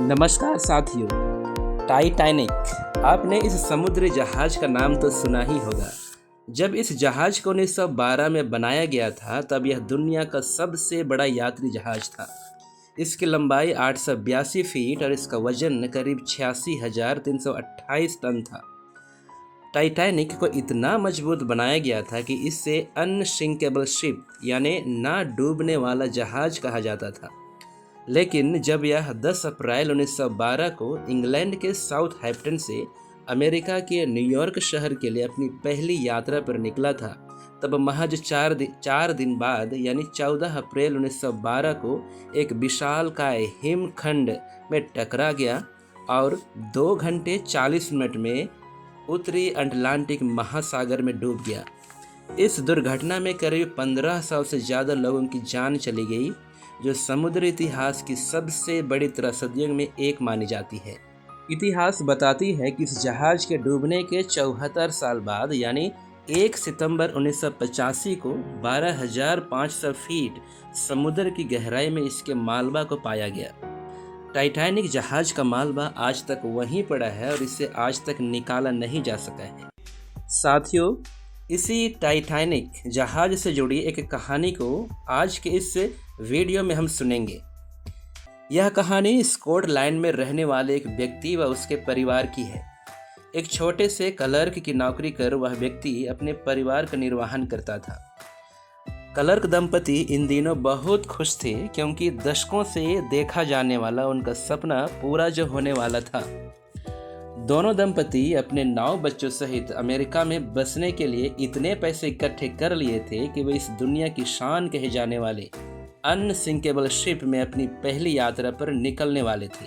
नमस्कार साथियों। टाइटैनिक, आपने इस समुद्री जहाज का नाम तो सुना ही होगा। जब इस जहाज को 1912 में बनाया गया था तब यह दुनिया का सबसे बड़ा यात्री जहाज था। इसकी लंबाई 882 फीट और इसका वजन करीब 86,328 टन था। टाइटैनिक को इतना मजबूत बनाया गया था कि इससे अनसिंकेबल शिप यानी ना डूबने वाला जहाज कहा जाता था। लेकिन जब यह 10 अप्रैल 1912 को इंग्लैंड के साउथहैम्पटन से अमेरिका के न्यूयॉर्क शहर के लिए अपनी पहली यात्रा पर निकला था, तब महज 4 दिन बाद यानी 14 अप्रैल 1912 को एक विशालकाय हिमखंड में टकरा गया और 2 घंटे 40 मिनट में उत्तरी अटलांटिक महासागर में डूब गया। इस दुर्घटना में करीब 1500 से ज़्यादा लोगों की जान चली गई, जो समुद्री इतिहास की सबसे बड़ी त्रासदियों में एक मानी जाती है। इतिहास बताती है कि इस जहाज के डूबने के 74 साल बाद यानी 1 सितंबर 1985 को 12,500 फीट समुद्र की गहराई में इसके मालबा को पाया गया। टाइटैनिक जहाज का मालबा आज तक वहीं पड़ा है और इसे आज तक निकाला नहीं जा सका है। साथियों, इसी टाइटैनिक जहाज से जुड़ी एक कहानी को आज के इस वीडियो में हम सुनेंगे। यह कहानी स्कॉटलैंड में रहने वाले एक व्यक्ति व उसके परिवार की है। एक छोटे से क्लर्क की नौकरी कर वह व्यक्ति अपने परिवार का निर्वहन करता था। क्लर्क दंपति इन दिनों बहुत खुश थे क्योंकि दशकों से देखा जाने वाला उनका सपना पूरा जो होने वाला था। दोनों दंपति अपने 9 बच्चों सहित अमेरिका में बसने के लिए इतने पैसे इकट्ठे कर लिए थे कि वे इस दुनिया की शान कहे जाने वाले अनसिंकेबल शिप में अपनी पहली यात्रा पर निकलने वाले थे।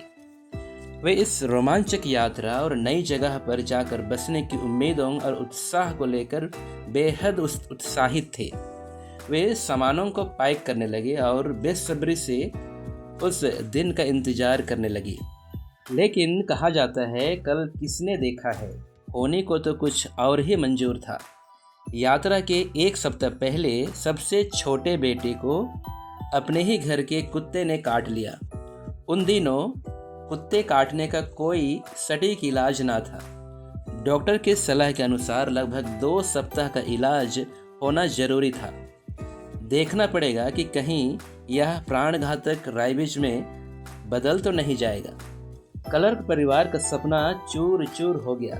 वे इस रोमांचक यात्रा और नई जगह पर जाकर बसने की उम्मीदों और उत्साह को लेकर बेहद उत्साहित थे। वे सामानों को पैक करने लगे और बेसब्री से उस दिन का इंतजार करने लगी। लेकिन कहा जाता है, कल किसने देखा है, होने को तो कुछ और ही मंजूर था। यात्रा के 1 सप्ताह पहले सबसे छोटे बेटे को अपने ही घर के कुत्ते ने काट लिया। उन दिनों कुत्ते काटने का कोई सटीक इलाज ना था। डॉक्टर की सलाह के अनुसार लगभग 2 सप्ताह का इलाज होना जरूरी था। देखना पड़ेगा कि कहीं यह प्राणघातक राइबिज में बदल तो नहीं जाएगा। क्लर्क परिवार का सपना चूर चूर हो गया।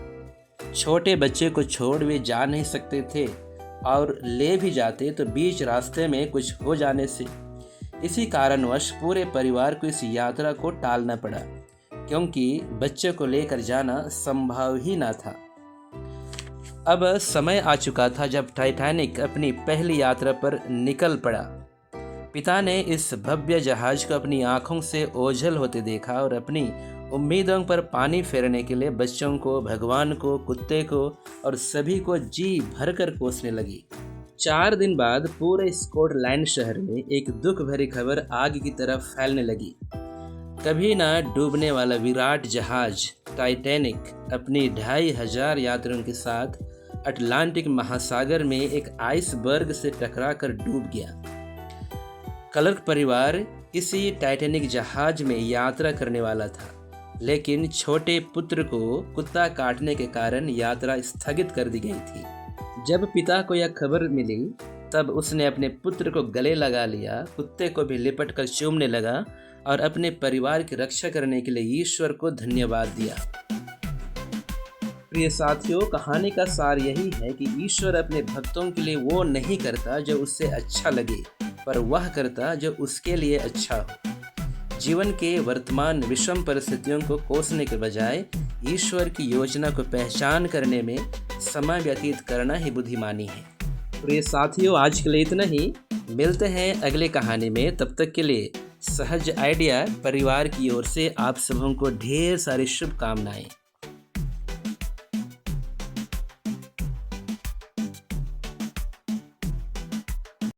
छोटे बच्चे को छोड़ वे जा नहीं सकते थे और ले भी जाते तो बीच रास्ते में कुछ हो जाने से इसी कारणवश पूरे परिवार को इस यात्रा को टालना पड़ा, क्योंकि बच्चे को लेकर जाना संभव ही ना था। अब समय आ चुका था जब टाइटैनिक अपनी पहली यात्रा पर निकल पड़ा। पिता ने इस भव्य जहाज को अपनी आंखों से ओझल होते देखा और अपनी उम्मीदों पर पानी फेरने के लिए बच्चों को, भगवान को, कुत्ते को और सभी को जी भरकर कोसने लगी। 4 दिन बाद पूरे स्कॉटलैंड शहर में एक दुख भरी खबर आग की तरह फैलने लगी। कभी ना डूबने वाला विराट जहाज टाइटैनिक अपनी 2,500 यात्रियों के साथ अटलांटिक महासागर में एक आइसबर्ग से टकराकर डूब गया। क्लर्क परिवार इसी टाइटैनिक जहाज में यात्रा करने वाला था, लेकिन छोटे पुत्र को कुत्ता काटने के कारण यात्रा स्थगित कर दी गई थी। जब पिता को यह खबर मिली तब उसने अपने पुत्र को गले लगा लिया, कुत्ते को भी लिपट कर चूमने लगा और अपने परिवार की रक्षा करने के लिए ईश्वर को धन्यवाद दिया। प्रिय साथियों, कहानी का सार यही है कि ईश्वर अपने भक्तों के लिए वो नहीं करता जो उससे अच्छा लगे, पर वह करता जो उसके लिए अच्छा हो। जीवन के वर्तमान विषम परिस्थितियों को कोसने के बजाय ईश्वर की योजना को पहचान करने में समय व्यतीत करना ही बुद्धिमानी है। प्रिय साथियों, आज के लिए इतना ही। मिलते हैं अगले कहानी में। तब तक के लिए सहज आइडिया परिवार की ओर से आप सबों को ढेर सारी शुभकामनाएं।